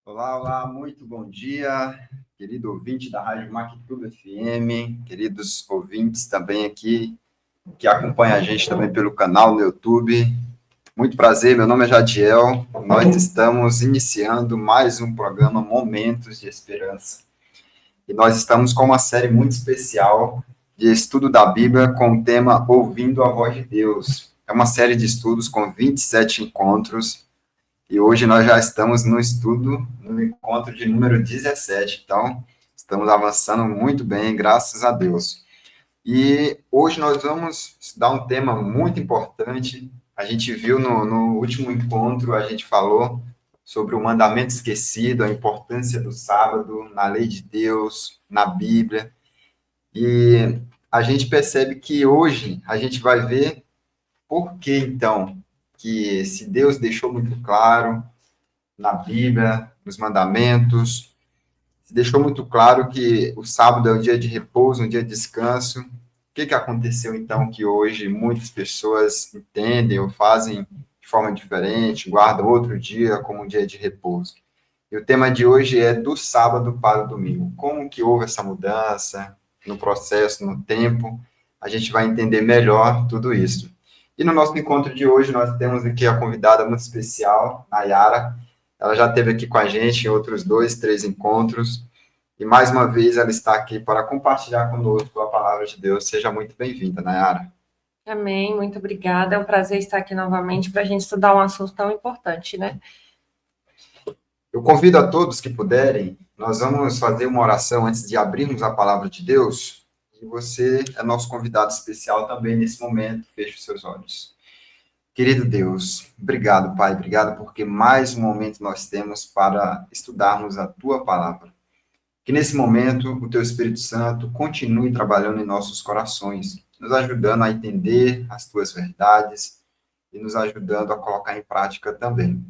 Olá, olá, muito bom dia, querido ouvinte da Rádio Mactuba FM, queridos ouvintes também aqui, que acompanham a gente também pelo canal no YouTube. Muito prazer, meu nome é Jadiel, nós estamos iniciando mais um programa Momentos de Esperança. E nós estamos com uma série muito especial de estudo da Bíblia com o tema Ouvindo a Voz de Deus. É uma série de estudos com 27 encontros, e hoje nós já estamos no estudo, no encontro de número 17, então estamos avançando muito bem, graças a Deus. E hoje nós vamos estudar um tema muito importante. A gente viu no último encontro, a gente falou sobre o mandamento esquecido, a importância do sábado na lei de Deus, na Bíblia. E a gente percebe que hoje a gente vai ver por que, então, que se Deus deixou muito claro na Bíblia, nos mandamentos, deixou muito claro que o sábado é um dia de repouso, um dia de descanso. O que aconteceu, então, que hoje muitas pessoas entendem ou fazem de forma diferente, guardam outro dia como um dia de repouso? E o tema de hoje é do sábado para o domingo. Como que houve essa mudança no processo, no tempo? A gente vai entender melhor tudo isso. E no nosso encontro de hoje, nós temos aqui a convidada muito especial, Nayara. Ela já esteve aqui com a gente em outros 2, 3 encontros. E mais uma vez ela está aqui para compartilhar conosco a palavra de Deus. Seja muito bem-vinda, Nayara. Amém, muito obrigada. É um prazer estar aqui novamente para a gente estudar um assunto tão importante, né? Eu convido a todos que puderem, nós vamos fazer uma oração antes de abrirmos a palavra de Deus. E você é nosso convidado especial também nesse momento. Feche os seus olhos. Querido Deus, obrigado, Pai. Obrigado porque mais um momento nós temos para estudarmos a Tua palavra. Que nesse momento o Teu Espírito Santo continue trabalhando em nossos corações, nos ajudando a entender as Tuas verdades e nos ajudando a colocar em prática também.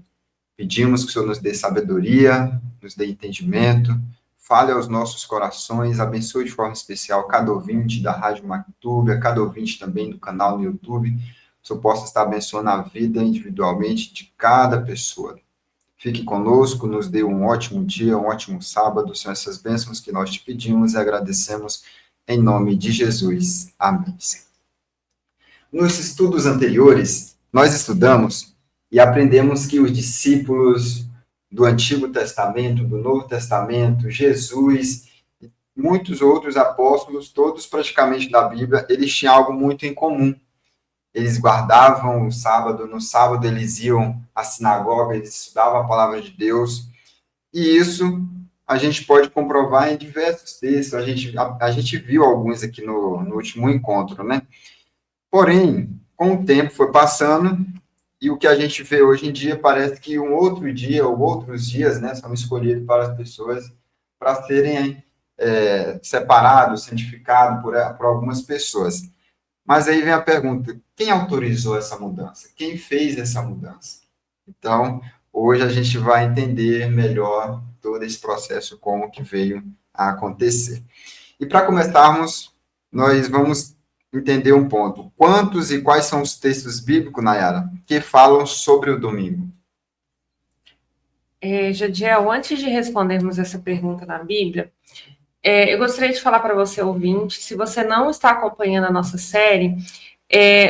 Pedimos que o Senhor nos dê sabedoria, nos dê entendimento, fale aos nossos corações, abençoe de forma especial cada ouvinte da Rádio Mactuba, cada ouvinte também do canal no YouTube, que o Senhor possa estar abençoando a vida individualmente de cada pessoa. Fique conosco, nos dê um ótimo dia, um ótimo sábado. São essas bênçãos que nós te pedimos e agradecemos em nome de Jesus. Amém. Nos estudos anteriores, nós estudamos e aprendemos que os discípulos do Antigo Testamento, do Novo Testamento, Jesus, e muitos outros apóstolos, todos praticamente da Bíblia, eles tinham algo muito em comum. Eles guardavam o sábado, no sábado eles iam à sinagoga, eles estudavam a palavra de Deus, e isso a gente pode comprovar em diversos textos, a gente viu alguns aqui no último encontro, né? Porém, com o tempo foi passando, e o que a gente vê hoje em dia parece que um outro dia, ou outros dias, né, são escolhidos para as pessoas para serem separados, santificados por algumas pessoas. Mas aí vem a pergunta, quem autorizou essa mudança? Quem fez essa mudança? Então, hoje a gente vai entender melhor todo esse processo, como que veio a acontecer. E para começarmos, nós vamos entender um ponto. Quantos e quais são os textos bíblicos, Nayara, que falam sobre o domingo? Jadiel, antes de respondermos essa pergunta na Bíblia, eu gostaria de falar para você, ouvinte, se você não está acompanhando a nossa série,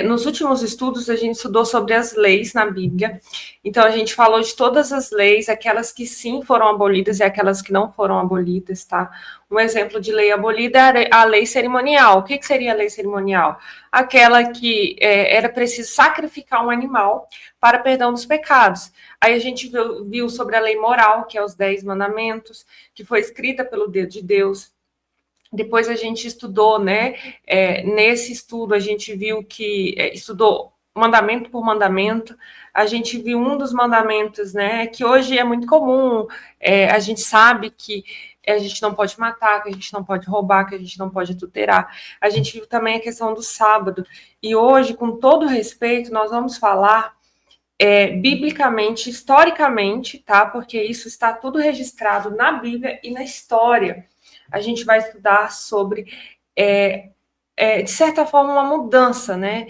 nos últimos estudos a gente estudou sobre as leis na Bíblia, então a gente falou de todas as leis, aquelas que sim foram abolidas e aquelas que não foram abolidas, tá? Um exemplo de lei abolida é a lei cerimonial. O que seria a lei cerimonial? Aquela que era preciso sacrificar um animal para perdão dos pecados. Aí a gente viu sobre a lei moral, que é os 10 mandamentos, que foi escrita pelo dedo de Deus. Depois a gente estudou, né? Nesse estudo a gente viu que estudou mandamento por mandamento. A gente viu um dos mandamentos, né? Que hoje é muito comum. A gente sabe que a gente não pode matar, que a gente não pode roubar, que a gente não pode adulterar. A gente viu também a questão do sábado. E hoje, com todo respeito, nós vamos falar biblicamente, historicamente, tá? Porque isso está tudo registrado na Bíblia e na história. a gente vai estudar sobre, de certa forma, uma mudança, né,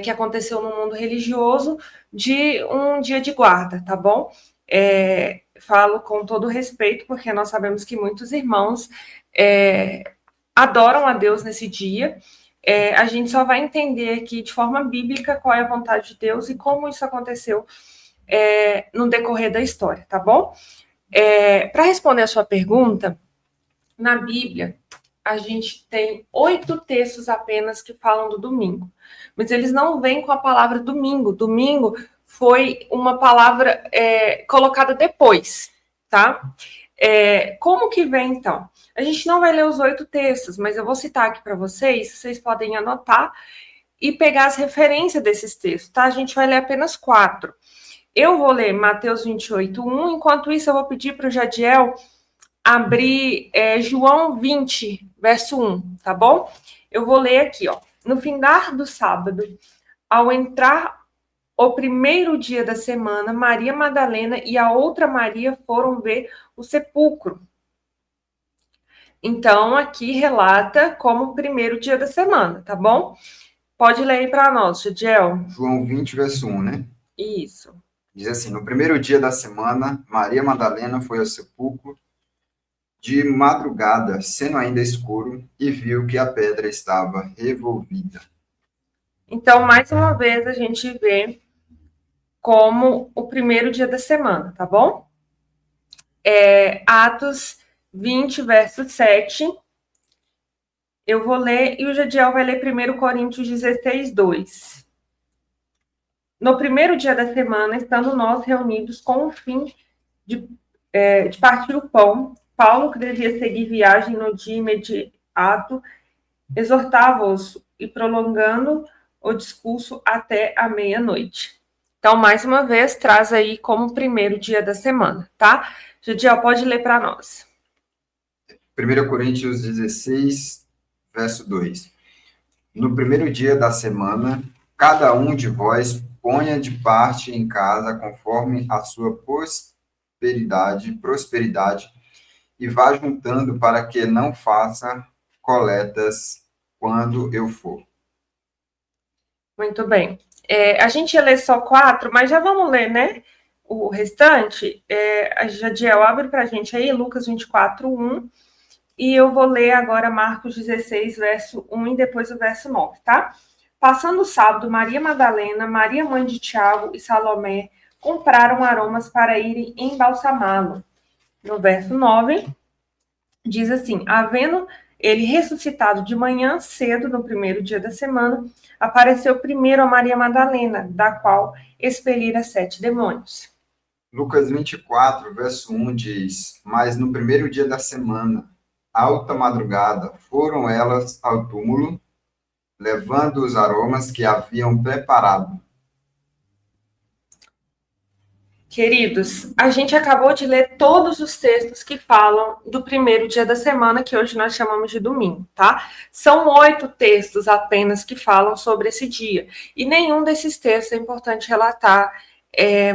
que aconteceu no mundo religioso de um dia de guarda, tá bom? Falo com todo respeito, porque nós sabemos que muitos irmãos adoram a Deus nesse dia. A gente só vai entender aqui de forma bíblica qual é a vontade de Deus e como isso aconteceu no decorrer da história, tá bom? Para responder a sua pergunta, na Bíblia, a gente tem 8 textos apenas que falam do domingo, mas eles não vêm com a palavra domingo. Domingo foi uma palavra colocada depois, tá? Como que vem, então? A gente não vai ler os 8 textos, mas eu vou citar aqui para vocês, vocês podem anotar e pegar as referências desses textos, tá? A gente vai ler apenas 4. Eu vou ler Mateus 28:1, enquanto isso eu vou pedir para o Jadiel abrir João 20, verso 1, tá bom? Eu vou ler aqui, ó. No findar do sábado, ao entrar o primeiro dia da semana, Maria Madalena e a outra Maria foram ver o sepulcro. Então, aqui relata como o primeiro dia da semana, tá bom? Pode ler aí para nós, Jadiel. João 20, verso 1, né? Isso. Diz assim: no primeiro dia da semana, Maria Madalena foi ao sepulcro de madrugada, sendo ainda escuro, e viu que a pedra estava revolvida. Então, mais uma vez, a gente vê como o primeiro dia da semana, tá bom? Atos 20, verso 7. Eu vou ler e o Jadiel vai ler 1 Coríntios 16, 2. No primeiro dia da semana, estando nós reunidos com o fim de partir o pão, Paulo, que devia seguir viagem no dia imediato, exortava-os e prolongando o discurso até a meia-noite. Então, mais uma vez, traz aí como o primeiro dia da semana, tá? Jadiel, pode ler para nós. 1 Coríntios 16, verso 2. No primeiro dia da semana, cada um de vós ponha de parte em casa conforme a sua prosperidade, e vá juntando para que não faça coletas quando eu for. Muito bem. A gente ia ler só 4, mas já vamos ler, né? O restante. A Jadiel abre para a gente aí, Lucas 24, 1. E eu vou ler agora Marcos 16, verso 1 e depois o verso 9, tá? Passando o sábado, Maria Madalena, Maria mãe de Tiago e Salomé compraram aromas para irem embalsamá-lo. No verso 9, diz assim: havendo ele ressuscitado de manhã cedo, no primeiro dia da semana, apareceu primeiro a Maria Madalena, da qual expelira 7 demônios. Lucas 24, verso 1 diz: mas no primeiro dia da semana, alta madrugada, foram elas ao túmulo, levando os aromas que haviam preparado. Queridos, a gente acabou de ler todos os textos que falam do primeiro dia da semana, que hoje nós chamamos de domingo, tá? São 8 textos apenas que falam sobre esse dia. E nenhum desses textos é importante relatar.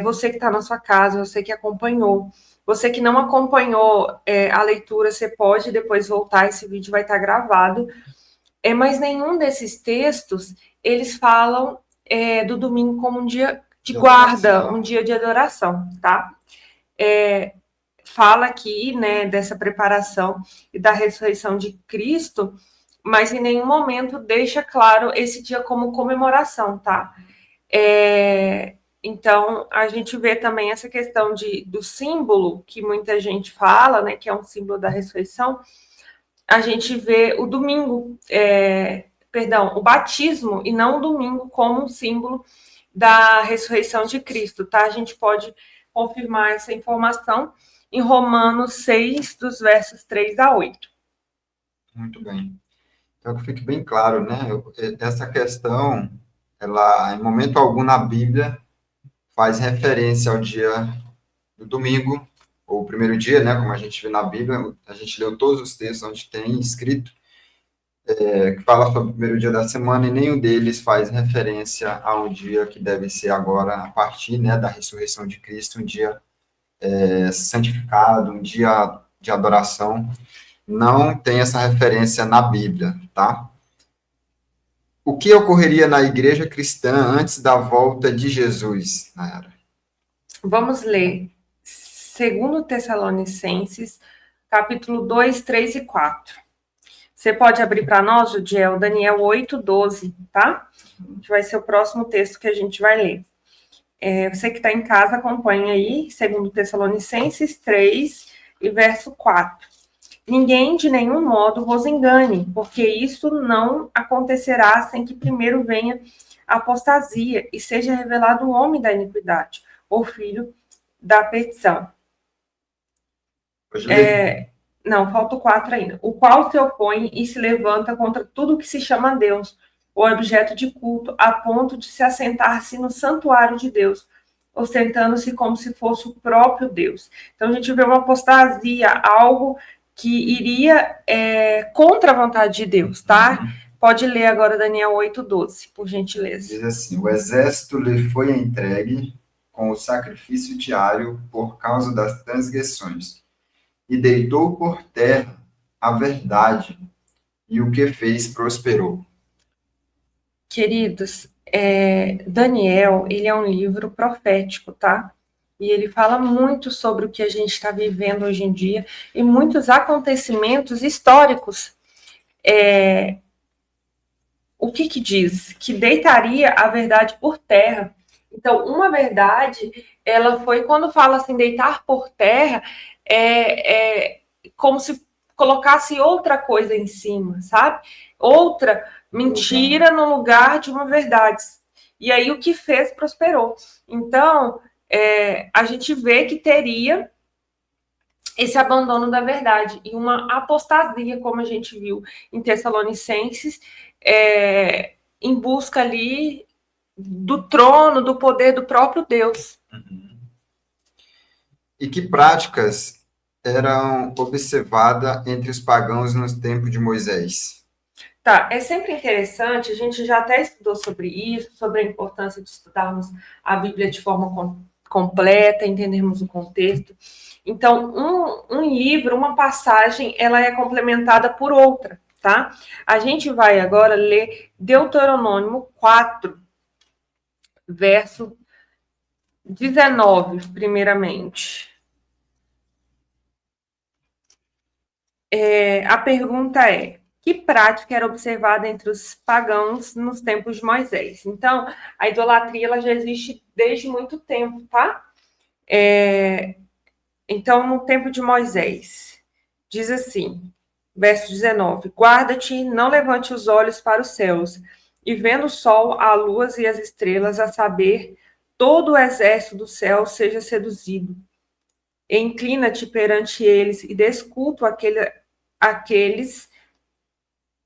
Você que está na sua casa, você que acompanhou. Você que não acompanhou a leitura, você pode depois voltar, esse vídeo vai estar gravado. Mas nenhum desses textos, eles falam do domingo como um dia de guarda, um dia de adoração, tá? Fala aqui, né, dessa preparação e da ressurreição de Cristo, mas em nenhum momento deixa claro esse dia como comemoração, tá? Então, a gente vê também essa questão do símbolo, que muita gente fala, né, que é um símbolo da ressurreição. A gente vê o domingo, o batismo, e não o domingo como um símbolo da ressurreição de Cristo, tá? A gente pode confirmar essa informação em Romanos 6, dos versos 3 a 8. Muito bem. Então, que fique bem claro, né? Essa questão, ela, em momento algum na Bíblia, faz referência ao dia do domingo, ou o primeiro dia, né? Como a gente vê na Bíblia, a gente leu todos os textos onde tem escrito, que fala sobre o primeiro dia da semana, e nenhum deles faz referência a um dia que deve ser agora, a partir, né, da ressurreição de Cristo, um dia santificado, um dia de adoração. não tem essa referência na Bíblia, tá? O que ocorreria na igreja cristã antes da volta de Jesus, Nayara? Vamos ler 2 Tessalonicenses, capítulo 2, 3 e 4. Você pode abrir para nós, Judiel, Daniel 8, 12, tá? Vai ser o próximo texto que a gente vai ler. Você que está em casa, acompanha aí, 2 Tessalonicenses 3 e verso 4. Ninguém de nenhum modo vos engane, porque isso não acontecerá sem que primeiro venha a apostasia e seja revelado o homem da iniquidade, o filho da perdição. Não, falta o 4 ainda. O qual se opõe e se levanta contra tudo que se chama Deus, ou objeto de culto, a ponto de se assentar-se no santuário de Deus, ostentando-se como se fosse o próprio Deus. Então a gente vê uma apostasia, algo que iria contra a vontade de Deus, tá? Pode ler agora Daniel 8:12, por gentileza. Diz assim: o exército lhe foi entregue com o sacrifício diário por causa das transgressões, e deitou por terra a verdade, e o que fez prosperou. Queridos, Daniel, ele é um livro profético, tá? E ele fala muito sobre o que a gente está vivendo hoje em dia e muitos acontecimentos históricos. O que diz? Que deitaria a verdade por terra. Então, uma verdade, ela foi, quando fala assim, deitar por terra, como se colocasse outra coisa em cima, sabe? Outra mentira no lugar de uma verdade. E aí o que fez prosperou. Então, a gente vê que teria esse abandono da verdade e uma apostasia, como a gente viu em Tessalonicenses, em busca ali do trono, do poder do próprio Deus. E que práticas eram observadas entre os pagãos nos tempos de Moisés? Tá, é sempre interessante, a gente já até estudou sobre isso, sobre a importância de estudarmos a Bíblia de forma completa, entendermos o contexto. Então, um livro, uma passagem, ela é complementada por outra, tá? A gente vai agora ler Deuteronômio 4, verso 19, primeiramente. A pergunta é: que prática era observada entre os pagãos nos tempos de Moisés? Então, a idolatria ela já existe desde muito tempo, tá? Então, no tempo de Moisés, diz assim, verso 19: guarda-te, não levante os olhos para os céus, e vendo o sol, a lua e as estrelas, a saber, todo o exército do céu seja seduzido. E inclina-te perante eles e desculpa aqueles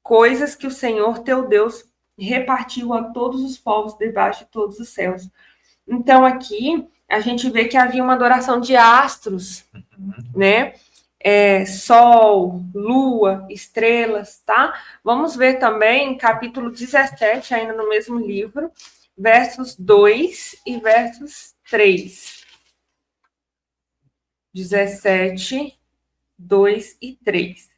coisas que o Senhor teu Deus repartiu a todos os povos debaixo de todos os céus. Então, aqui, a gente vê que havia uma adoração de astros, né? Sol, lua, estrelas, tá? Vamos ver também, capítulo 17, ainda no mesmo livro, versos 2 e versos 3. 17, 2 e 3.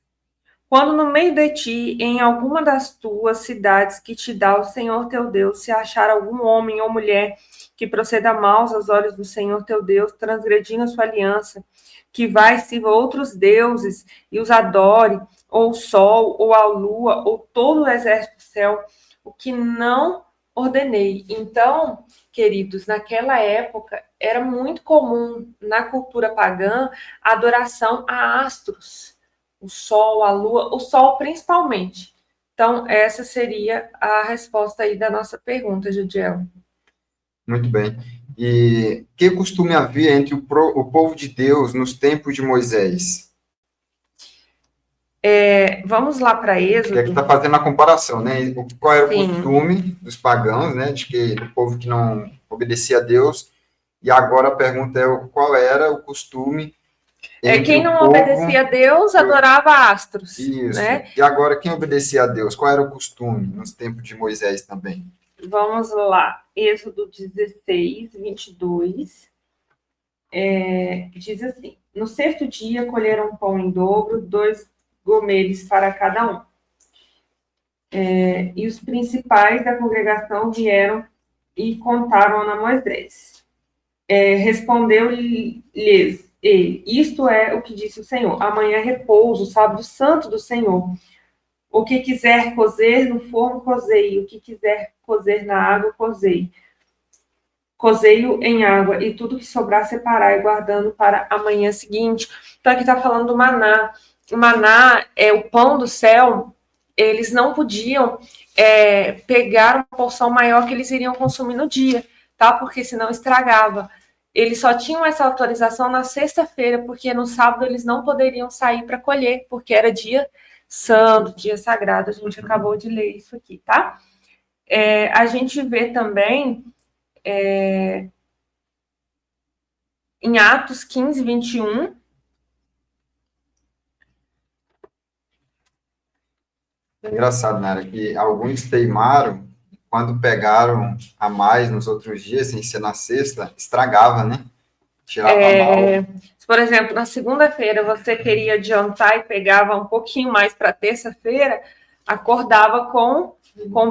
Quando no meio de ti, em alguma das tuas cidades que te dá o Senhor teu Deus, se achar algum homem ou mulher que proceda mal aos olhos do Senhor teu Deus, transgredindo a sua aliança, que vai sirva outros deuses e os adore, ou o sol, ou a lua, ou todo o exército do céu, o que não ordenei. Então, queridos, naquela época era muito comum na cultura pagã a adoração a astros. O sol, a lua, o sol principalmente. Então, essa seria a resposta aí da nossa pergunta, Judiel. Muito bem. E que costume havia entre o povo de Deus nos tempos de Moisés? Vamos lá para Êxodo. Que aqui está fazendo a comparação, né? Qual era o costume dos pagãos, né? Do povo que não obedecia a Deus. E agora a pergunta é qual era o costume quem não obedecia a Deus adorava astros. Isso. Né? E agora, quem obedecia a Deus? Qual era o costume nos tempos de Moisés também? Vamos lá. Êxodo 16, 22. Diz assim: no sexto dia colheram pão em dobro, 2 gomeres para cada um. E os principais da congregação vieram e contaram a Moisés. Respondeu-lhes ele: isto é o que disse o Senhor: amanhã é repouso, sábado santo do Senhor. O que quiser cozer no forno, cozei. O que quiser cozer na água, cozei. Cozei-o em água, e tudo que sobrar separai, guardando para a manhã seguinte. Então, aqui está falando do maná. O maná é o pão do céu. Eles não podiam pegar uma porção maior que eles iriam consumir no dia, tá? Porque senão estragava. Eles só tinham essa autorização na sexta-feira, porque no sábado eles não poderiam sair para colher, porque era dia santo, dia sagrado. A gente acabou de ler isso aqui, tá? A gente vê também em Atos 15, 21. É engraçado, Nara, que alguns teimaram, quando pegaram a mais nos outros dias, sem ser na sexta, estragava, né? Tirava mal. Por exemplo, na segunda-feira você queria adiantar e pegava um pouquinho mais para terça-feira, acordava com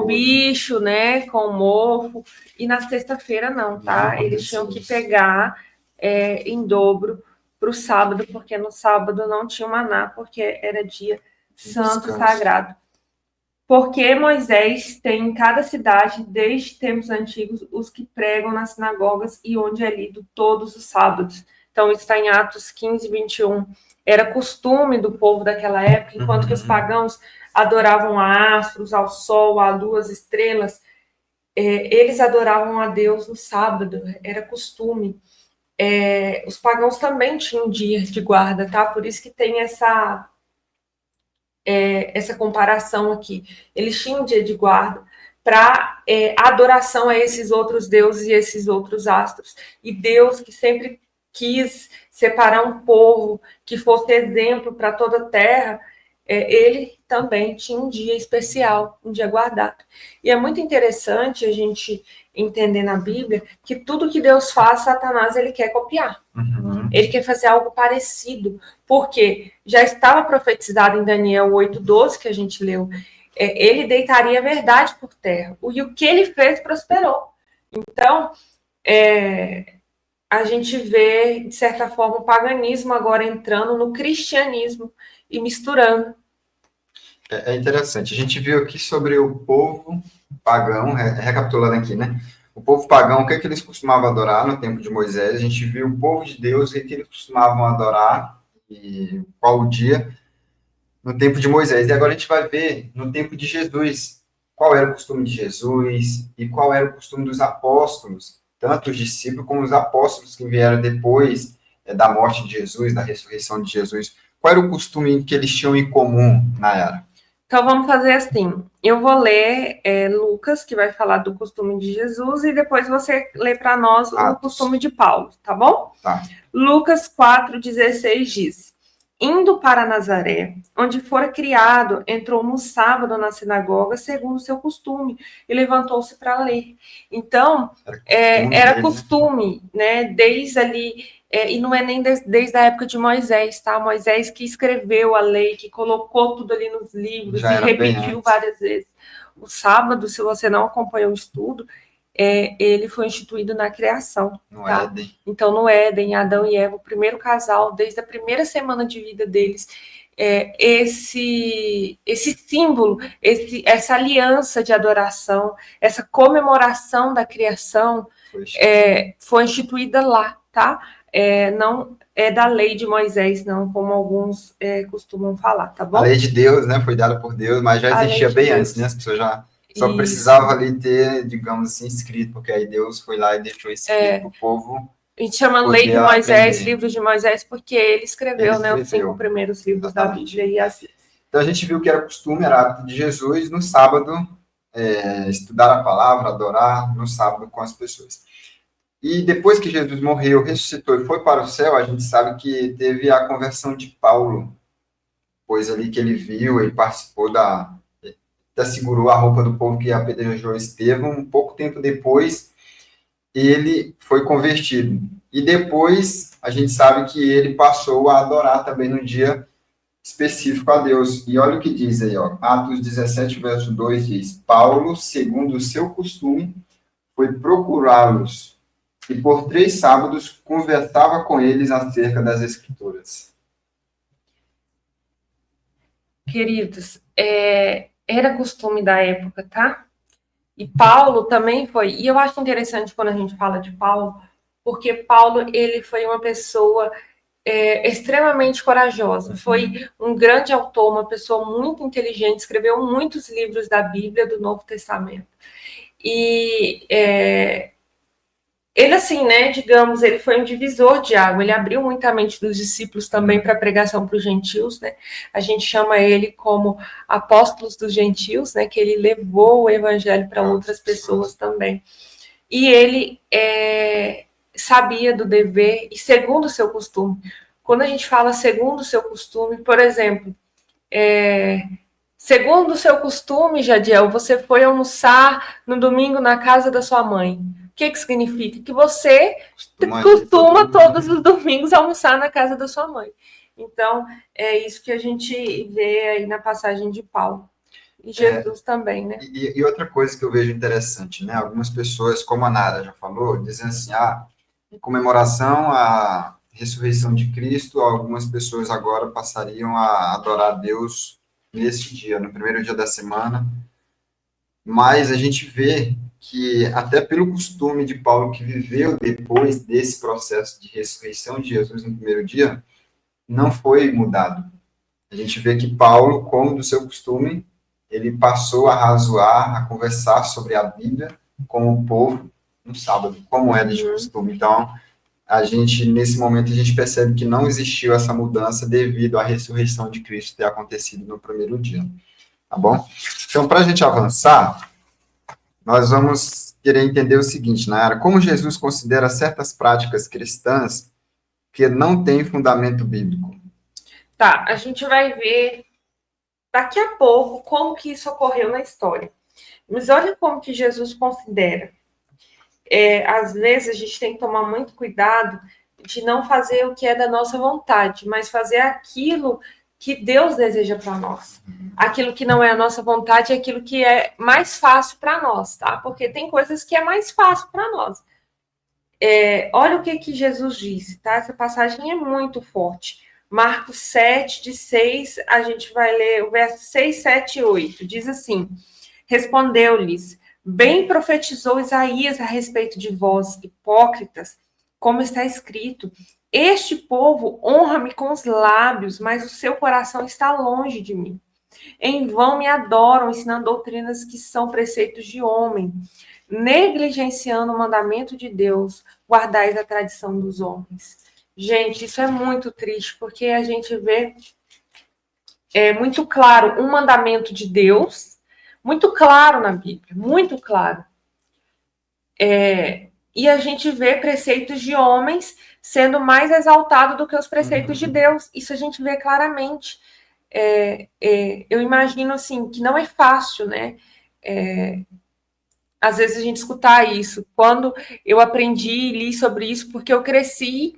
bicho, né? Com mofo. E na sexta-feira não, tá? Eles tinham que pegar em dobro para o sábado, porque no sábado não tinha maná, porque era dia santo, sagrado. Porque Moisés tem em cada cidade, desde tempos antigos, os que pregam nas sinagogas e onde é lido todos os sábados. Então, isso está em Atos 15, 21. Era costume do povo daquela época, enquanto que os pagãos adoravam a astros, ao sol, a lua, às estrelas, eles adoravam a Deus no sábado, era costume. Os pagãos também tinham dias de guarda, tá? Por isso que tem essa comparação aqui. Eles tinham um dia de guarda para adoração a esses outros deuses e esses outros astros. E Deus, que sempre quis separar um povo que fosse exemplo para toda a terra, ele também tinha um dia especial, um dia guardado. E é muito interessante a gente entender na Bíblia que tudo que Deus faz, Satanás ele quer copiar. Ele quer fazer algo parecido, porque já estava profetizado em Daniel 8:12, que a gente leu, ele deitaria a verdade por terra. E o que ele fez prosperou. Então, a gente vê, de certa forma, o paganismo agora entrando no cristianismo e misturando. É interessante. A gente viu aqui sobre o povo pagão, recapitulando aqui, né? O povo pagão, o que eles costumavam adorar no tempo de Moisés? A gente viu o povo de Deus, o que eles costumavam adorar, e qual o dia, no tempo de Moisés. E agora a gente vai ver, no tempo de Jesus, qual era o costume de Jesus e qual era o costume dos apóstolos, tanto os discípulos como os apóstolos que vieram depois da morte de Jesus, da ressurreição de Jesus. Qual era o costume que eles tinham em comum, Nayara? Então, vamos fazer assim. Eu vou ler Lucas, que vai falar do costume de Jesus, e depois você lê para nós o costume de Paulo, tá bom? Tá. Lucas 4,16 diz: indo para Nazaré, onde fora criado, entrou no sábado na sinagoga, segundo o seu costume, e levantou-se para ler. Então, era costume, né? Desde ali... e não é nem desde a época de Moisés, tá? Moisés que escreveu a lei, que colocou tudo ali nos livros e repetiu várias vezes. O sábado, se você não acompanhou o estudo, ele foi instituído na criação. No Éden. Então, no Éden, Adão e Eva, o primeiro casal, desde a primeira semana de vida deles, esse símbolo, essa aliança de adoração, essa comemoração da criação foi instituída lá, tá? Não é da lei de Moisés, não, como alguns costumam falar, tá bom? A lei de Deus, né, foi dada por Deus, mas já existia bem antes, né? As pessoas já só precisavam ali ter, digamos assim, escrito, porque aí Deus foi lá e deixou escrito para o povo. A gente chama lei de Moisés, livro de Moisés, porque ele escreveu, né, os 5 primeiros livros da Bíblia. E assim. Então a gente viu que era costume, era hábito de Jesus, no sábado, estudar a palavra, adorar no sábado com as pessoas. E depois que Jesus morreu, ressuscitou e foi para o céu, a gente sabe que teve a conversão de Paulo, pois ali que ele viu, ele participou até segurou a roupa do povo que apedrejou Estevão. Um pouco tempo depois, ele foi convertido. E depois, a gente sabe que ele passou a adorar também no dia específico a Deus. E olha o que diz aí, ó, Atos 17, verso 2 diz: Paulo, segundo o seu costume, foi procurá-los e por 3 sábados conversava com eles acerca das Escrituras. Queridos, era costume da época, tá? E Paulo também foi. E eu acho interessante quando a gente fala de Paulo, porque Paulo, ele foi uma pessoa extremamente corajosa. Foi um grande autor, uma pessoa muito inteligente, escreveu muitos livros da Bíblia, do Novo Testamento. E ele, assim, né, digamos, ele foi um divisor de água, ele abriu muito a mente dos discípulos também para a pregação para os gentios, né? A gente chama ele como apóstolos dos gentios, né? Que ele levou o evangelho para outras pessoas também. E ele sabia do dever e segundo o seu costume. Quando a gente fala segundo o seu costume, por exemplo, segundo o seu costume, Jadiel, você foi almoçar no domingo na casa da sua mãe. O que significa? Que você costuma todos os domingos almoçar na casa da sua mãe. Então, é isso que a gente vê aí na passagem de Paulo. E Jesus também, né? E outra coisa que eu vejo interessante, né? Algumas pessoas, como a Nara já falou, dizem assim, em comemoração à ressurreição de Cristo, algumas pessoas agora passariam a adorar a Deus nesse dia, no primeiro dia da semana. Mas a gente vê que, até pelo costume de Paulo, que viveu depois desse processo de ressurreição de Jesus no primeiro dia, não foi mudado. A gente vê que Paulo, como do seu costume, ele passou a razoar, a conversar sobre a Bíblia com o povo no sábado, como era de costume. Então, nesse momento, a gente percebe que não existiu essa mudança devido à ressurreição de Cristo ter acontecido no primeiro dia. Tá bom? Então, para a gente avançar, nós vamos querer entender o seguinte, Nayara, como Jesus considera certas práticas cristãs que não têm fundamento bíblico? Tá, a gente vai ver daqui a pouco como que isso ocorreu na história. Mas olha como que Jesus considera. Às vezes a gente tem que tomar muito cuidado de não fazer o que é da nossa vontade, mas fazer aquilo que Deus deseja para nós. Aquilo que não é a nossa vontade é aquilo que é mais fácil para nós, tá? Porque tem coisas que é mais fácil para nós. Olha o que Jesus disse, tá? Essa passagem é muito forte. Marcos 7, de 6, a gente vai ler o verso 6, 7 e 8. Diz assim: respondeu-lhes: bem profetizou Isaías a respeito de vós, hipócritas, como está escrito: este povo honra-me com os lábios, mas o seu coração está longe de mim. Em vão me adoram, ensinando doutrinas que são preceitos de homem. Negligenciando o mandamento de Deus, guardais a tradição dos homens. Gente, isso é muito triste, porque a gente vê muito claro um mandamento de Deus, muito claro na Bíblia, muito claro. E a gente vê preceitos de homens sendo mais exaltado do que os preceitos de Deus. Isso a gente vê claramente. Eu imagino assim que não é fácil, né? Às vezes a gente escutar isso. Quando eu aprendi e li sobre isso, porque eu cresci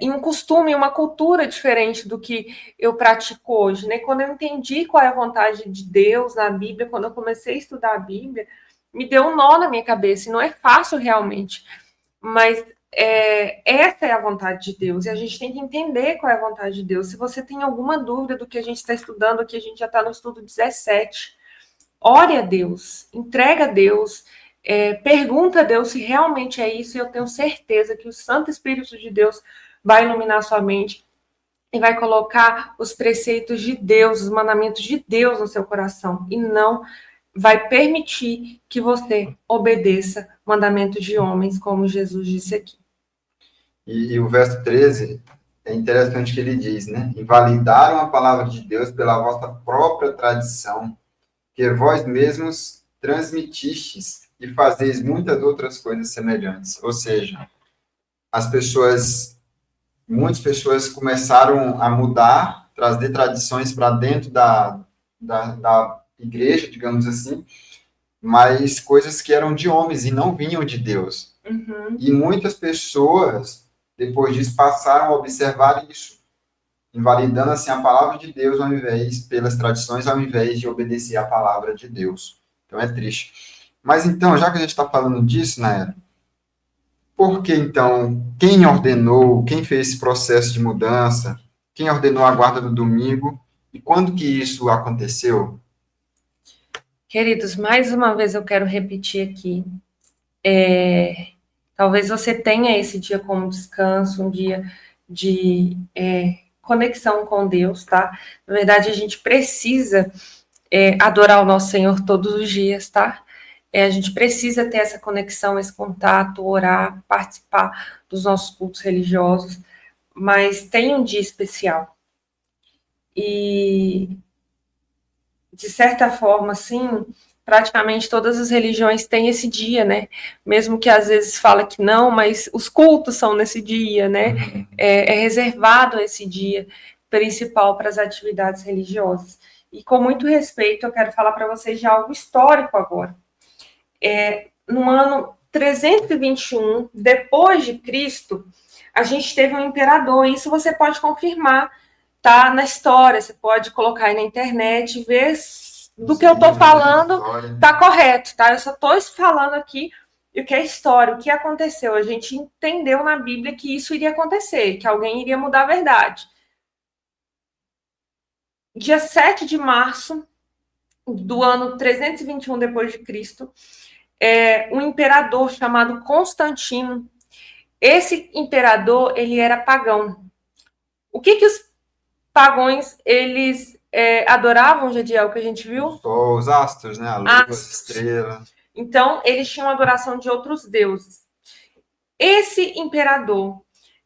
em um costume, uma cultura diferente do que eu pratico hoje, né? Quando eu entendi qual é a vontade de Deus na Bíblia, quando eu comecei a estudar a Bíblia, me deu um nó na minha cabeça, e não é fácil realmente, mas essa é a vontade de Deus, e a gente tem que entender qual é a vontade de Deus. Se você tem alguma dúvida do que a gente está estudando aqui, a gente já está no estudo 17, ore a Deus, entrega a Deus, pergunta a Deus se realmente é isso, e eu tenho certeza que o Santo Espírito de Deus vai iluminar sua mente e vai colocar os preceitos de Deus, os mandamentos de Deus no seu coração, e não vai permitir que você obedeça mandamentos de homens, como Jesus disse aqui. E o verso 13 é interessante que ele diz, né? Invalidaram a palavra de Deus pela vossa própria tradição, que vós mesmos transmitistes e fazeis muitas outras coisas semelhantes. Ou seja, muitas pessoas começaram a mudar, trazer tradições para dentro da igreja, digamos assim, mas coisas que eram de homens e não vinham de Deus. Uhum. E muitas pessoas, depois disso, passaram a observar isso. invalidando assim a palavra de Deus pelas tradições, ao invés de obedecer a palavra de Deus. Então é triste. Mas então, já que a gente está falando disso, né? Por que então, quem ordenou, quem fez esse processo de mudança, quem ordenou a guarda do domingo e quando que isso aconteceu? Queridos, mais uma vez eu quero repetir aqui. Talvez você tenha esse dia como descanso, um dia de conexão com Deus, tá? Na verdade, a gente precisa adorar o nosso Senhor todos os dias, tá? A gente precisa ter essa conexão, esse contato, orar, participar dos nossos cultos religiosos, mas tem um dia especial. E, de certa forma, assim, praticamente todas as religiões têm esse dia, né? Mesmo que às vezes fala que não, mas os cultos são nesse dia, né? É reservado esse dia principal para as atividades religiosas. E com muito respeito, eu quero falar para vocês de algo histórico agora. No ano 321 depois de Cristo, a gente teve um imperador. Isso você pode confirmar, tá? Na história, você pode colocar aí na internet, ver do que eu estou falando, tá correto, tá? Eu só estou falando aqui o que é história, o que aconteceu. A gente entendeu na Bíblia que isso iria acontecer, que alguém iria mudar a verdade. Dia 7 de março do ano 321 depois de Cristo, um imperador chamado Constantino. Esse imperador, ele era pagão. O que os pagões, eles adoravam, Jadiel, que a gente viu? Os astros, né? A lua, as estrelas. Então, eles tinham adoração de outros deuses. Esse imperador,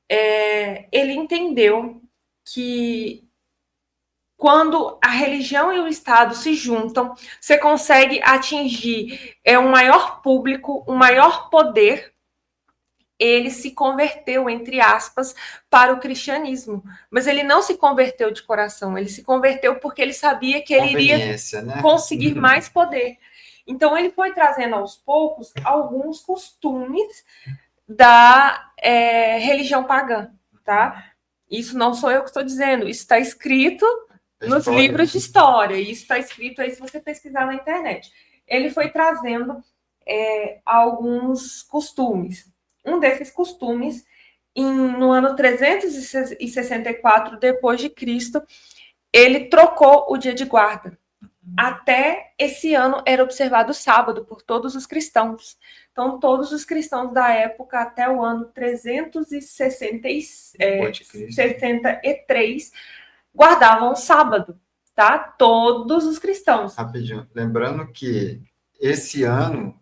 ele entendeu que quando a religião e o Estado se juntam, você consegue atingir um maior público, um maior poder. Ele se converteu, entre aspas, para o cristianismo. Mas ele não se converteu de coração, ele se converteu porque ele sabia que ele iria conseguir mais poder. Então, ele foi trazendo aos poucos alguns costumes da religião pagã, tá? Isso não sou eu que estou dizendo, isso está escrito nos livros de história, isso está escrito aí se você pesquisar na internet. Ele foi trazendo alguns costumes. Um desses costumes, no ano 364 depois de Cristo, ele trocou o dia de guarda. Até esse ano era observado o sábado por todos os cristãos. Então, todos os cristãos da época, até o ano 363, guardavam o sábado, tá? Todos os cristãos. Rapidinho, lembrando que esse ano,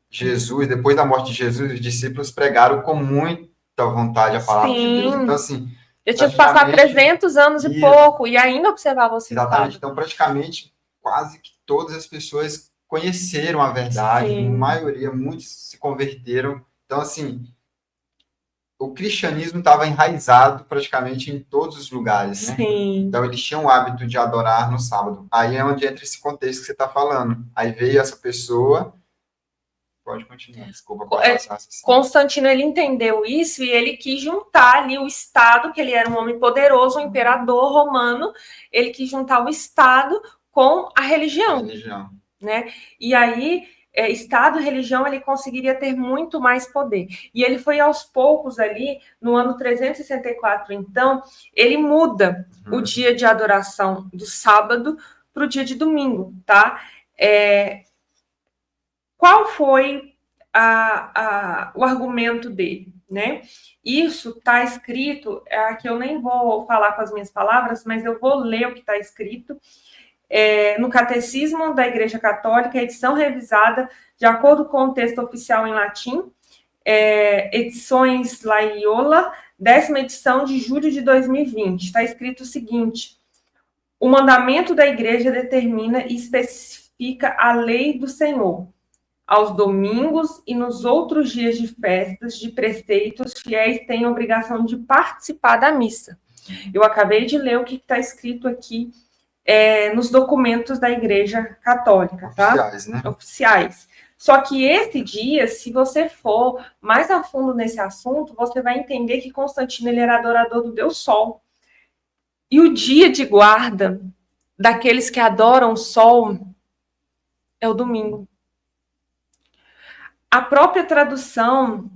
Jesus, depois da morte de Jesus, os discípulos pregaram com muita vontade a palavra de Deus. Então, assim... Eu tinha que passar 300 anos e pouco, e ainda observava o sábado. Exatamente. Então, praticamente, quase que todas as pessoas conheceram a verdade, a maioria, muitos se converteram. Então, assim, o cristianismo estava enraizado praticamente em todos os lugares, né? Sim. Então, eles tinham o hábito de adorar no sábado. Aí é onde entra esse contexto que você está falando. Aí veio essa pessoa... Pode continuar, desculpa. Constantino, ele entendeu isso e ele quis juntar ali o Estado, que ele era um homem poderoso, um imperador romano, ele quis juntar o Estado com a religião. Né? E aí, Estado e religião, ele conseguiria ter muito mais poder. E ele foi aos poucos ali, no ano 364, então, ele muda o dia de adoração do sábado para o dia de domingo, tá? Qual foi o argumento dele, né? Isso está escrito, aqui eu nem vou falar com as minhas palavras, mas eu vou ler o que está escrito no Catecismo da Igreja Católica, edição revisada de acordo com o texto oficial em latim, edições Loyola, 10ª edição de julho de 2020. Está escrito o seguinte: o mandamento da Igreja determina e especifica a lei do Senhor. Aos domingos e nos outros dias de festas, de preceitos, fiéis têm a obrigação de participar da missa. Eu acabei de ler o que está escrito aqui nos documentos da Igreja Católica, tá? Oficiais, né? Oficiais. Só que esse dia, se você for mais a fundo nesse assunto, você vai entender que Constantino ele era adorador do Deus Sol. E o dia de guarda daqueles que adoram o sol é o domingo. A própria tradução,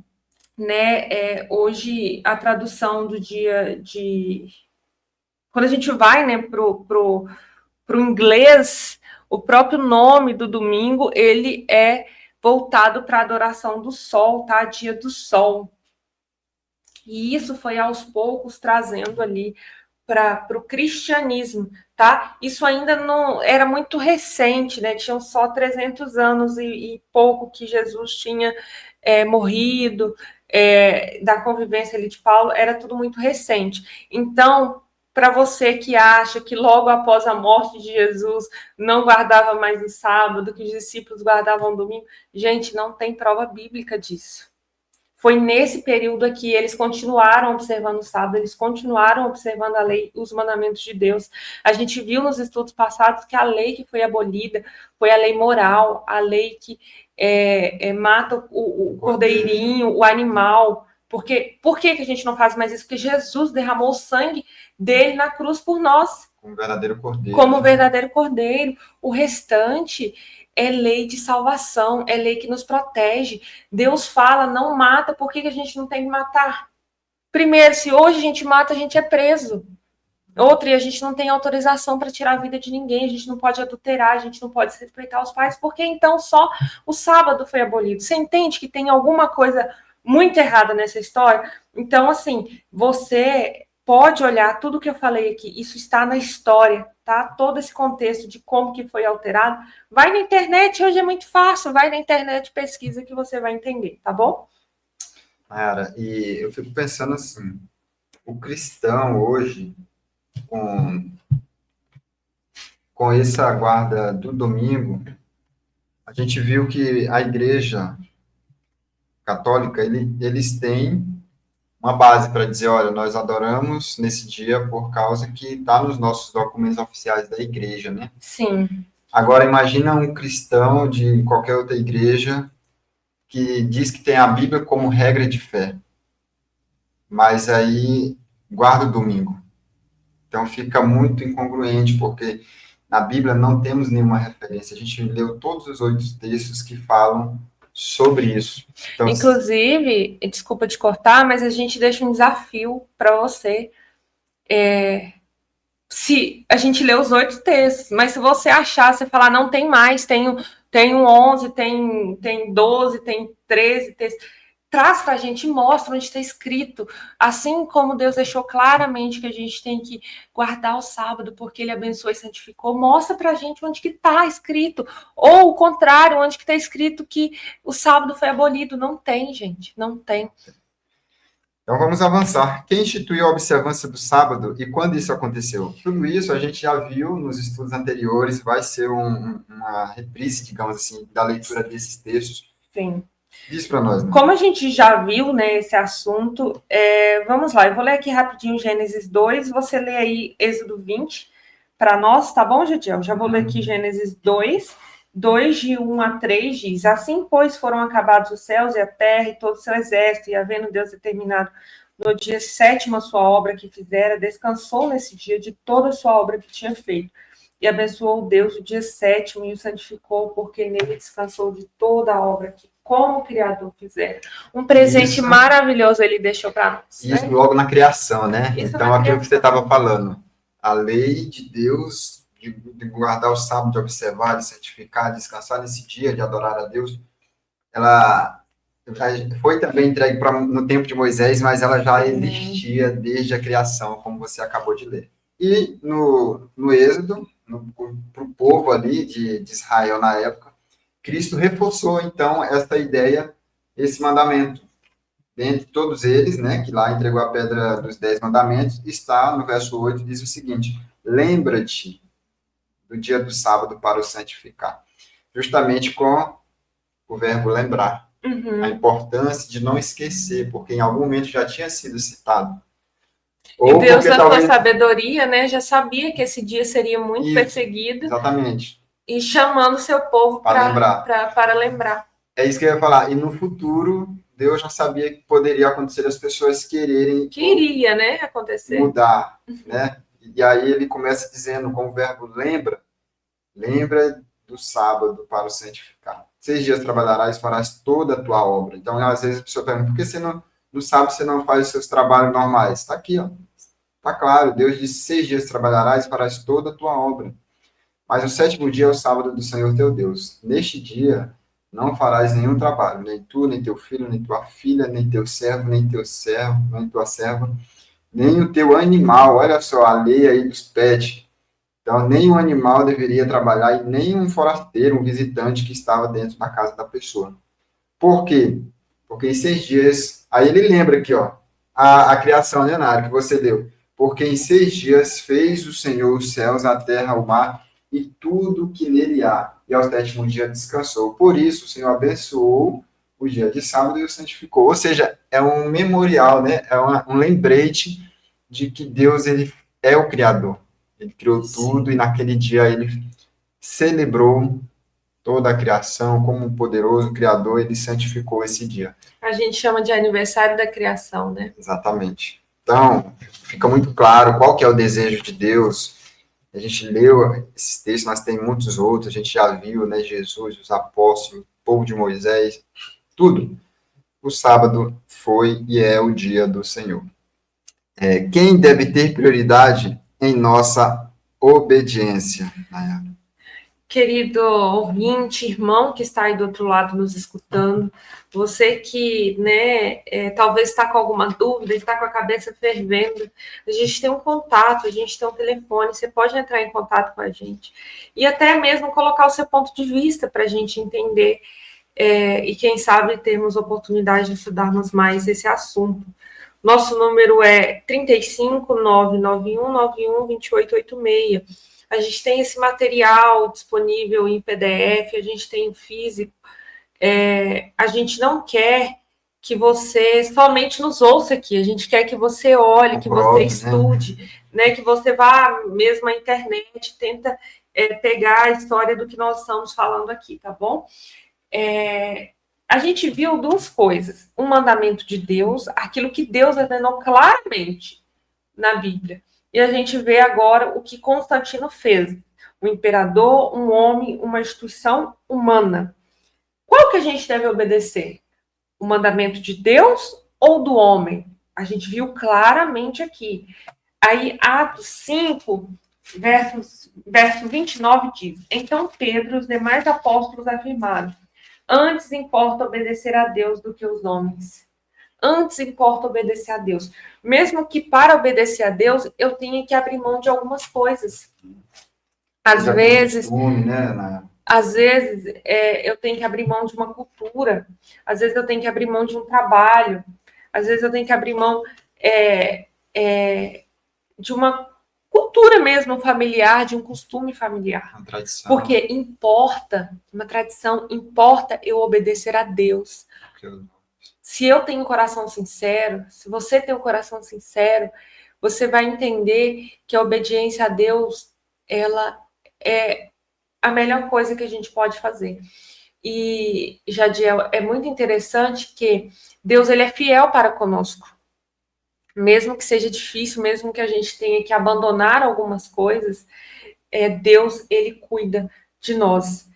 né, hoje a tradução do dia de... Quando a gente vai, né, pro inglês, o próprio nome do domingo, ele é voltado para a adoração do sol, tá? Dia do sol. E isso foi aos poucos trazendo ali para o cristianismo, tá? Isso ainda não era muito recente, né? Tinham só 300 anos e pouco que Jesus tinha morrido, da convivência ali de Paulo, era tudo muito recente. Então, para você que acha que logo após a morte de Jesus não guardava mais o sábado, que os discípulos guardavam o domingo, gente, não tem prova bíblica disso. Foi nesse período aqui, eles continuaram observando o sábado, eles continuaram observando a lei, os mandamentos de Deus. A gente viu nos estudos passados que a lei que foi abolida foi a lei moral, a lei que mata o cordeirinho, o animal. Por que a gente não faz mais isso? Porque Jesus derramou o sangue dele na cruz por nós. Como verdadeiro cordeiro. Como verdadeiro cordeiro. O restante é lei de salvação, é lei que nos protege. Deus fala, não mata, por que a gente não tem que matar? Primeiro, se hoje a gente mata, a gente é preso. Outra, e a gente não tem autorização para tirar a vida de ninguém, a gente não pode adulterar, a gente não pode respeitar os pais, porque então só o sábado foi abolido. Você entende que tem alguma coisa muito errada nessa história? Então, assim, você pode olhar tudo que eu falei aqui, isso está na história, tá? Todo esse contexto de como que foi alterado. Vai na internet, hoje é muito fácil, vai na internet, pesquisa que você vai entender, tá bom? Cara, e eu fico pensando assim, o cristão hoje, com essa guarda do domingo, a gente viu que a igreja católica, eles têm uma base para dizer, olha, nós adoramos nesse dia por causa que está nos nossos documentos oficiais da igreja, né? Sim. Agora, imagina um cristão de qualquer outra igreja que diz que tem a Bíblia como regra de fé, mas aí guarda o domingo. Então, fica muito incongruente, porque na Bíblia não temos nenhuma referência. A gente leu todos os 8 textos que falam sobre isso. Então, inclusive, desculpa te cortar, mas a gente deixa um desafio para você. Se a gente lê os 8 textos, mas se você achar, você falar, não tem mais, tem 11, tem 12, tem 13 textos, traz para a gente, mostra onde está escrito, assim como Deus deixou claramente que a gente tem que guardar o sábado, porque Ele abençoou e santificou, mostra para a gente onde que está escrito, ou o contrário, onde que está escrito que o sábado foi abolido. Não tem, gente, não tem. Então, vamos avançar. Quem instituiu a observância do sábado e quando isso aconteceu? Tudo isso a gente já viu nos estudos anteriores, vai ser uma reprise, digamos assim, da leitura desses textos. Sim. Diz para nós, né? Como a gente já viu, né, esse assunto, vamos lá, eu vou ler aqui rapidinho Gênesis 2, você lê aí Êxodo 20 para nós, tá bom, Jadiel? Já vou ler aqui Gênesis 2, 2 de 1 a 3 diz, assim, pois, foram acabados os céus e a terra e todo o seu exército, e havendo Deus determinado no dia 7º a sua obra que fizera, descansou nesse dia de toda a sua obra que tinha feito. E abençoou Deus o dia 7º e o santificou, porque nele descansou de toda a obra que, como o Criador, fizer. Um presente maravilhoso ele deixou para nós. Isso, né? Logo na criação, né? Isso, então, aquilo que você estava falando, a lei de Deus de guardar o sábado, de observar, de santificar, de descansar nesse dia, de adorar a Deus, ela foi também entregue no tempo de Moisés, mas ela já existia desde a criação, como você acabou de ler. E no Êxodo, para o povo ali de Israel na época, Cristo reforçou, então, essa ideia, esse mandamento. Dentre todos eles, né, que lá entregou a pedra dos 10 mandamentos, está no verso 8, diz o seguinte, lembra-te do dia do sábado para o santificar. Justamente com o verbo lembrar. A importância de não esquecer, porque em algum momento já tinha sido citado. Ou e Deus, na sua sabedoria, né, já sabia que esse dia seria muito perseguido. Exatamente. E chamando o seu povo para lembrar. É isso que eu ia falar. E no futuro, Deus já sabia que poderia acontecer as pessoas quererem... Queria, né, acontecer. Mudar, né? E aí ele começa dizendo com o verbo lembra do sábado para o santificar. 6 dias trabalharás, farás toda a tua obra. Então, às vezes a pessoa pergunta, por que você não, no sábado você não faz os seus trabalhos normais? Está aqui, ó. Está claro, Deus disse, 6 dias trabalharás e farás toda a tua obra. Mas o sétimo dia é o sábado do Senhor teu Deus. Neste dia não farás nenhum trabalho, nem tu, nem teu filho, nem tua filha, nem teu servo, nem teu servo, nem tua serva, nem o teu animal. Olha só, a lei aí dos pets. Então, nem um animal deveria trabalhar e nem um forasteiro, um visitante que estava dentro da casa da pessoa. Por quê? Porque em 6 dias, aí ele lembra aqui, ó, a criação, né, Nara, que você deu. Porque em 6 dias fez o Senhor os céus, a terra, o mar e tudo que nele há. E ao sétimo dia descansou. Por isso, o Senhor abençoou o dia de sábado e o santificou. Ou seja, é um memorial, né? É um lembrete de que Deus ele é o Criador. Ele criou tudo e naquele dia ele celebrou toda a criação, como um poderoso Criador, ele santificou esse dia. A gente chama de aniversário da criação, né? Exatamente. Então, fica muito claro qual que é o desejo de Deus. A gente leu esses textos, mas tem muitos outros, a gente já viu, né, Jesus, os apóstolos, o povo de Moisés, tudo. O sábado foi e é o dia do Senhor. Quem deve ter prioridade em nossa obediência, Nayara? Querido ouvinte, irmão que está aí do outro lado nos escutando, você que, né, talvez está com alguma dúvida, está com a cabeça fervendo, a gente tem um contato, a gente tem um telefone, você pode entrar em contato com a gente e até mesmo colocar o seu ponto de vista para a gente entender e quem sabe termos oportunidade de estudarmos mais esse assunto. Nosso número é 35-99191-2886. A gente tem esse material disponível em PDF, a gente tem em físico. A gente não quer que você somente nos ouça aqui, a gente quer que você olhe, que você estude, né? Que você vá mesmo à internet, tenta pegar a história do que nós estamos falando aqui, tá bom? A gente viu duas coisas: um mandamento de Deus, aquilo que Deus ordenou claramente na Bíblia. E a gente vê agora o que Constantino fez. Um imperador, um homem, uma instituição humana. Qual que a gente deve obedecer? O mandamento de Deus ou do homem? A gente viu claramente aqui. Aí, Atos 5, verso 29 diz: Então Pedro e os demais apóstolos afirmaram: Antes importa obedecer a Deus do que os homens. Antes importa obedecer a Deus. Mesmo que para obedecer a Deus, eu tenha que abrir mão de algumas coisas. Às vezes, eu tenho que abrir mão de uma cultura. Às vezes eu tenho que abrir mão de um trabalho. Às vezes eu tenho que abrir mão de uma cultura mesmo familiar, de um costume familiar. Uma tradição. Porque importa, uma tradição, importa eu obedecer a Deus. Se eu tenho um coração sincero, se você tem um coração sincero, você vai entender que a obediência a Deus, ela é a melhor coisa que a gente pode fazer. E, Jadiel, é muito interessante que Deus, ele é fiel para conosco. Mesmo que seja difícil, mesmo que a gente tenha que abandonar algumas coisas, Deus, ele cuida de nós.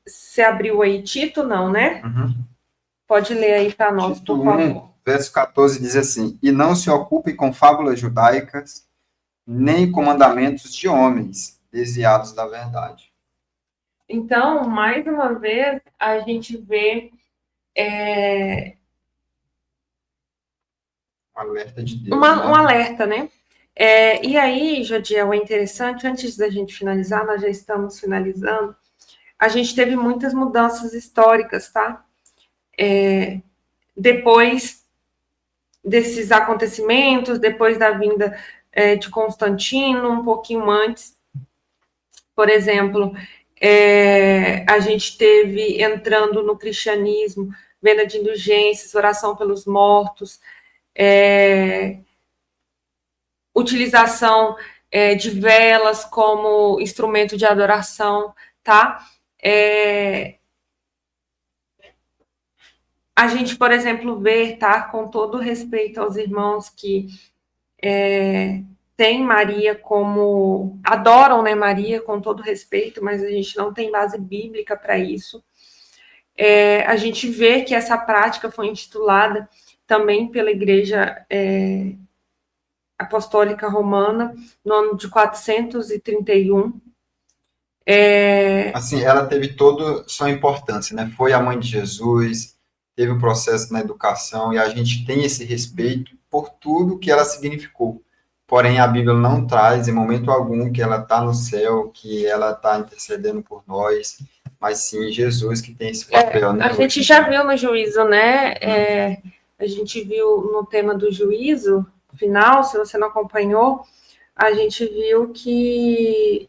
Você abriu aí Tito, não, né? Uhum. Pode ler aí para nós, Tito por favor. 1, verso 14 diz assim: E não se ocupe com fábulas judaicas, nem com mandamentos de homens desviados da verdade. Então, mais uma vez, a gente vê Um alerta de Deus. um alerta, né? E aí, Jadiel, é interessante, antes da gente finalizar, nós já estamos finalizando, a gente teve muitas mudanças históricas, tá? Depois desses acontecimentos, depois da vinda de Constantino, um pouquinho antes, por exemplo, a gente teve entrando no cristianismo, venda de indulgências, oração pelos mortos, utilização de velas como instrumento de adoração, tá? A gente, por exemplo, vê, tá? Com todo respeito aos irmãos que tem Maria como... Adoram, né, Maria, com todo respeito, mas a gente não tem base bíblica para isso. A gente vê que essa prática foi intitulada também pela Igreja Apostólica Romana, no ano de 431. Assim, ela teve toda sua importância, né? Foi a mãe de Jesus, teve um processo na educação, e a gente tem esse respeito por tudo que ela significou. Porém, a Bíblia não traz em momento algum que ela está no céu, que ela está intercedendo por nós, mas sim Jesus que tem esse papel, né? A gente já viu no juízo, né? A gente viu no tema do juízo final, se você não acompanhou, a gente viu que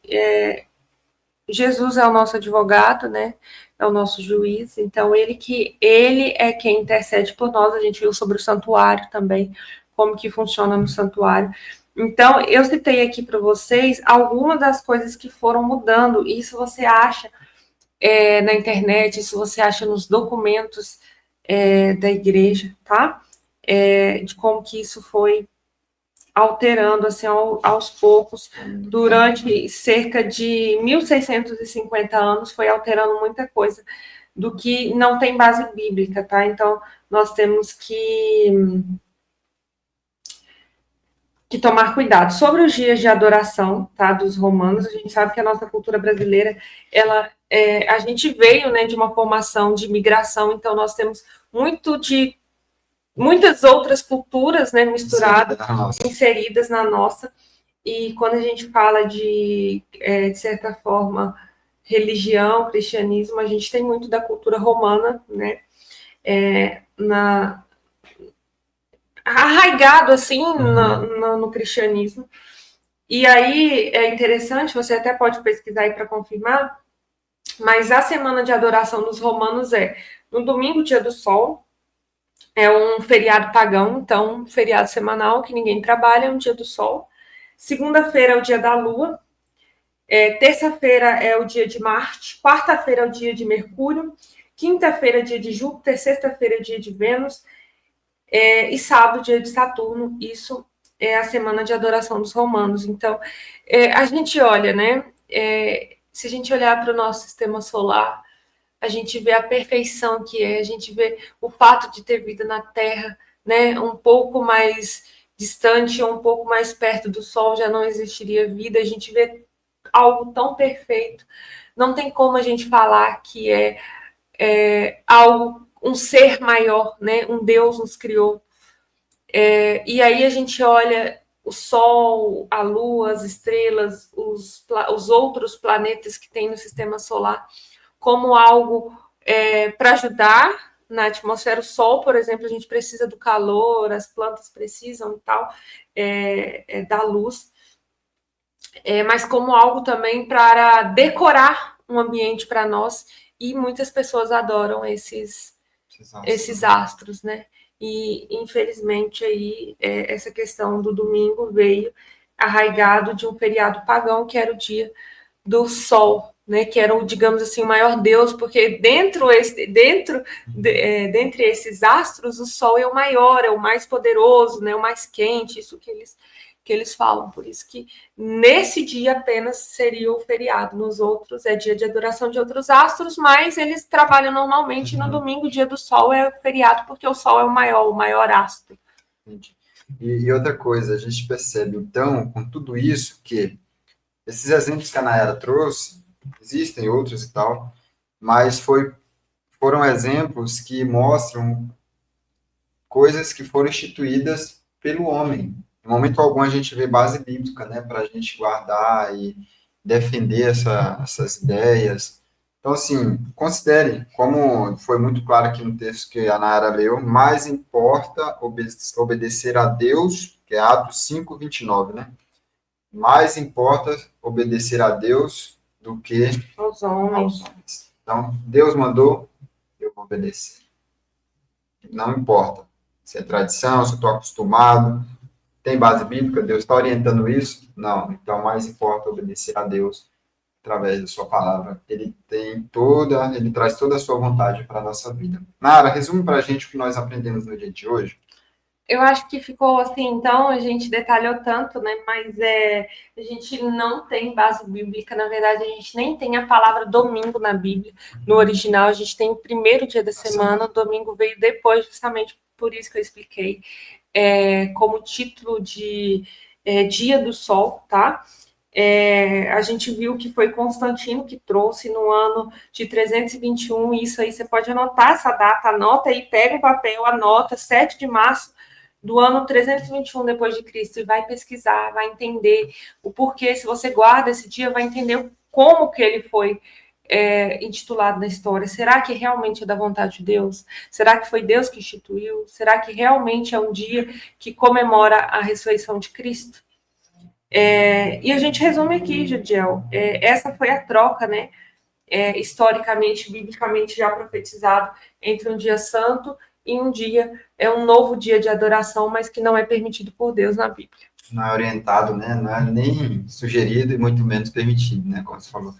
Jesus é o nosso advogado, né? É o nosso juiz. Então, ele é quem intercede por nós. A gente viu sobre o santuário também, como que funciona no santuário. Então, eu citei aqui para vocês algumas das coisas que foram mudando. Isso você acha na internet, isso você acha nos documentos da igreja, tá? De como que isso foi alterando assim aos poucos, durante cerca de 1650 anos, foi alterando muita coisa do que não tem base bíblica, tá? Então, nós temos que tomar cuidado. Sobre os dias de adoração, tá, dos romanos, a gente sabe que a nossa cultura brasileira, a gente veio, né, de uma formação de migração, então nós temos muitas outras culturas, né, misturadas, inseridas na nossa, e quando a gente fala de certa forma, religião, cristianismo, a gente tem muito da cultura romana, né, arraigado, assim, no cristianismo. E aí, é interessante, você até pode pesquisar aí para confirmar, mas a semana de adoração dos romanos no domingo, dia do sol, é um feriado pagão, então, um feriado semanal que ninguém trabalha, é um dia do sol. Segunda-feira é o dia da lua. Terça-feira é o dia de Marte. Quarta-feira é o dia de Mercúrio. Quinta-feira é dia de Júpiter. Sexta-feira é dia de Vênus. E sábado, dia de Saturno. Isso é a semana de adoração dos romanos. Então, a gente olha, né? Se a gente olhar para o nosso sistema solar, a gente vê a perfeição que a gente vê o fato de ter vida na Terra, né, um pouco mais distante, um pouco mais perto do Sol, já não existiria vida, a gente vê algo tão perfeito, não tem como a gente falar que algo, um ser maior, né, um Deus nos criou. E aí a gente olha o Sol, a Lua, as estrelas, os outros planetas que tem no sistema solar, como algo para ajudar na atmosfera. O Sol, por exemplo, a gente precisa do calor, as plantas precisam e tal, da luz, mas como algo também para decorar um ambiente para nós, e muitas pessoas adoram esses astros, né? E, infelizmente, aí, essa questão do domingo veio arraigado de um feriado pagão, que era o dia do Sol, né, que era, digamos assim, o maior deus, porque dentre esses astros, o Sol é o maior, é o mais poderoso, né, o mais quente, isso que eles falam. Por isso que nesse dia apenas seria o feriado, nos outros é dia de adoração de outros astros, mas eles trabalham normalmente. No domingo, dia do Sol, é feriado, porque o Sol é o maior astro. E outra coisa, a gente percebe, então, com tudo isso, que esses exemplos que a Nayara trouxe, existem outros e tal, mas foram exemplos que mostram coisas que foram instituídas pelo homem. Em momento algum a gente vê base bíblica, né, para a gente guardar e defender essas ideias. Então, assim, considere, como foi muito claro aqui no texto que a Nayara leu, mais importa obedecer a Deus, que é Atos 5:29, né? Mais importa obedecer a Deus do que aos homens. Então, Deus mandou, eu vou obedecer. Não importa se é tradição, se eu estou acostumado, tem base bíblica, Deus está orientando isso? Não. Então, mais importa obedecer a Deus através da sua palavra. Ele traz toda a sua vontade para a nossa vida. Nara, resume para a gente o que nós aprendemos no dia de hoje. Eu acho que ficou assim, então, a gente detalhou tanto, né? Mas a gente não tem base bíblica, na verdade, a gente nem tem a palavra domingo na Bíblia. No original, a gente tem o primeiro dia da semana, o domingo veio depois, justamente por isso que eu expliquei, como título de Dia do Sol, tá? A gente viu que foi Constantino que trouxe no ano de 321, isso aí você pode anotar essa data, anota aí, pega o papel, anota, 7 de março do ano 321 depois de Cristo, e vai pesquisar, vai entender o porquê. Se você guarda esse dia, vai entender como que ele foi intitulado na história. Será que realmente é da vontade de Deus? Será que foi Deus que instituiu? Será que realmente é um dia que comemora a ressurreição de Cristo? E a gente resume aqui, Jadiel, essa foi a troca, né? Historicamente, biblicamente já profetizado entre um dia santo e um dia, um novo dia de adoração, mas que não é permitido por Deus na Bíblia. Não é orientado, né? Não é nem sugerido e muito menos permitido, né? Como você falou.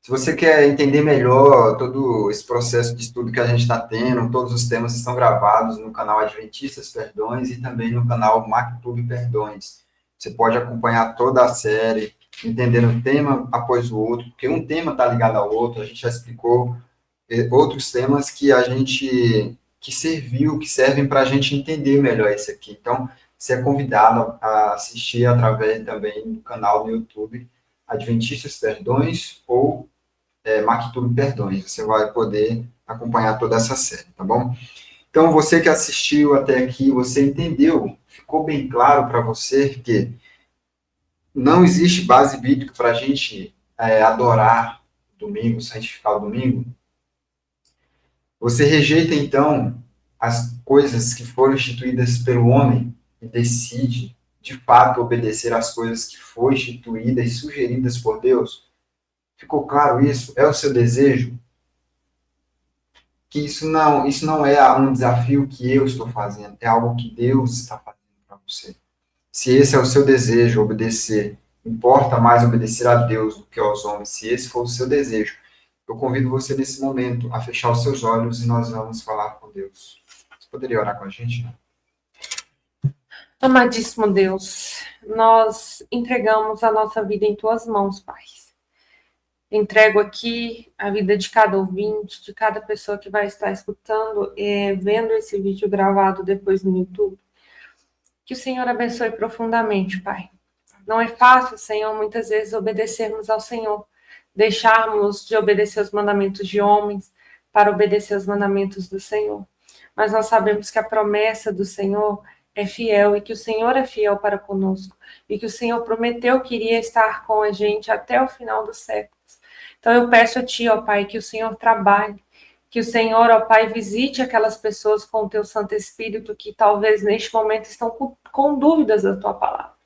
Se você quer entender melhor todo esse processo de estudo que a gente está tendo, todos os temas estão gravados no canal Adventistas Perdões e também no canal MacTube Perdões. Você pode acompanhar toda a série, entendendo um tema após o outro, porque um tema está ligado ao outro. A gente já explicou outros temas que a gente que servem para a gente entender melhor esse aqui. Então, você é convidado a assistir através também do canal do YouTube Adventistas Perdões ou MacTube Perdões. Você vai poder acompanhar toda essa série, tá bom? Então, você que assistiu até aqui, você entendeu? Ficou bem claro para você que não existe base bíblica para a gente adorar domingo, santificar o domingo? Você rejeita, então, as coisas que foram instituídas pelo homem e decide, de fato, obedecer às coisas que foram instituídas e sugeridas por Deus? Ficou claro isso? É o seu desejo? Que isso não é um desafio que eu estou fazendo, é algo que Deus está fazendo para você. Se esse é o seu desejo, obedecer, importa mais obedecer a Deus do que aos homens, se esse for o seu desejo, eu convido você nesse momento a fechar os seus olhos e nós vamos falar com Deus. Você poderia orar com a gente, não? Amadíssimo Deus, nós entregamos a nossa vida em tuas mãos, Pai. Entrego aqui a vida de cada ouvinte, de cada pessoa que vai estar escutando, vendo esse vídeo gravado depois no YouTube. Que o Senhor abençoe profundamente, Pai. Não é fácil, Senhor, muitas vezes obedecermos ao Senhor, deixarmos de obedecer os mandamentos de homens para obedecer os mandamentos do Senhor. Mas nós sabemos que a promessa do Senhor é fiel e que o Senhor é fiel para conosco e que o Senhor prometeu que iria estar com a gente até o final dos séculos. Então eu peço a Ti, ó Pai, que o Senhor trabalhe, que o Senhor, ó Pai, visite aquelas pessoas com o Teu Santo Espírito que talvez neste momento estão com dúvidas da Tua palavra.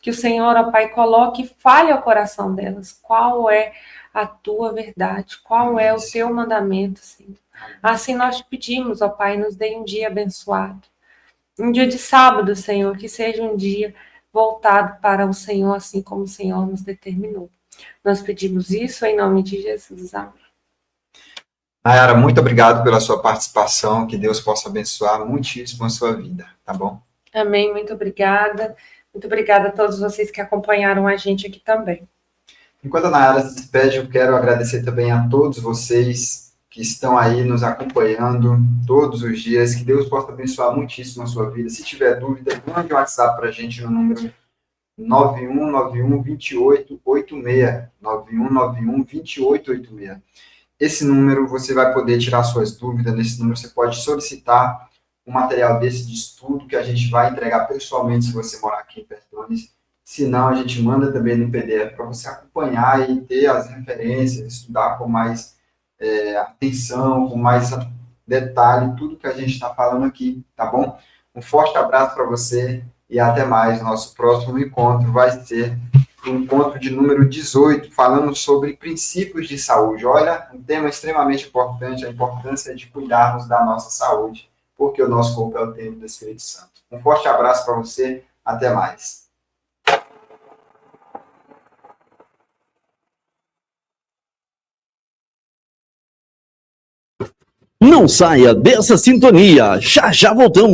Que o Senhor, ó Pai, coloque, fale ao coração delas qual é a Tua verdade, qual é o Teu mandamento, Senhor. Assim nós te pedimos, ó Pai, nos dê um dia abençoado. Um dia de sábado, Senhor, que seja um dia voltado para o Senhor, assim como o Senhor nos determinou. Nós pedimos isso em nome de Jesus. Amém. Nayara, muito obrigado pela sua participação, que Deus possa abençoar muitíssimo a sua vida, tá bom? Amém, muito obrigada. Muito obrigada a todos vocês que acompanharam a gente aqui também. Enquanto a Nayara se despede, eu quero agradecer também a todos vocês que estão aí nos acompanhando todos os dias, que Deus possa abençoar muitíssimo a sua vida. Se tiver dúvida, mande um WhatsApp para a gente no número 9191-2886, 9191-2886. Esse número você vai poder tirar suas dúvidas, nesse número você pode solicitar um material desse de estudo que a gente vai entregar pessoalmente se você morar aqui em Perdões. Se não, a gente manda também no PDF para você acompanhar e ter as referências, estudar com mais atenção, com mais detalhe, tudo que a gente está falando aqui, tá bom? Um forte abraço para você e até mais. Nosso próximo encontro vai ser o encontro de número 18, falando sobre princípios de saúde. Olha, um tema extremamente importante, a importância de cuidarmos da nossa saúde, porque o nosso corpo é o templo do Espírito Santo. Um forte abraço para você, até mais. Não saia dessa sintonia, já já voltamos.